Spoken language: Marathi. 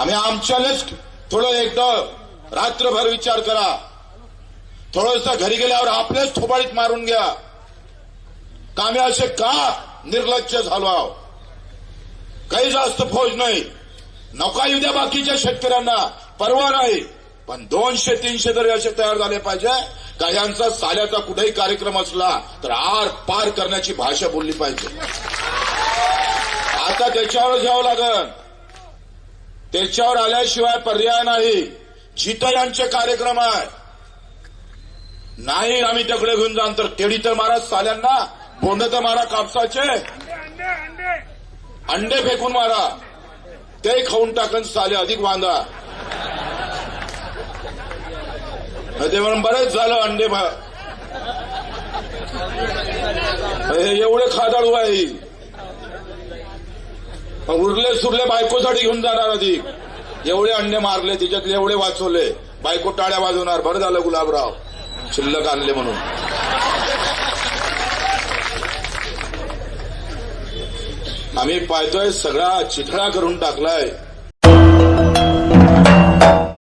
आम्ही आमच्यालाच थोडं एकदा रात्रभर विचार करा, थोडंसं घरी गेल्यावर आपल्याच थोबाडीत मारून घ्या का आम्ही असे का निर्लज्ज झालो आहोत. काही जास्त फौज नाही, नका येऊ द्या बाकीच्या शेतकऱ्यांना, परवा नाही, पण 200-300 तरी असे तयार झाले पाहिजे का यांचा साल्याचा कुठेही कार्यक्रम असला तर आर पार करण्याची भाषा बोलली पाहिजे. आता त्याच्यावर घ्यावं लागल, त्याच्यावर आल्याशिवाय पर्याय नाही. जिथं यांचे कार्यक्रम आहे नाही आम्ही तकडे घेऊन जाण तर केडी तर मारा साल्यांना, बोंड तर मारा कापसाचे, अंडे फेकून मारा, ते खाऊन टाकन साले अधिक वांदा. ते म्हणून बरेच झालं अंडे एवढे खादाळू आहे, उरले सुरले बायकोसाठी घेऊन जाणार अधिक. एवढे अंडे मारले तिच्यातले एवढे वाचवले, बायको टाळ्या वाजवणार. बरं झालं गुलाबराव शिल्लक आणले म्हणून. आम्ही पाहतोय सगळा चिथळा करून टाकलाय.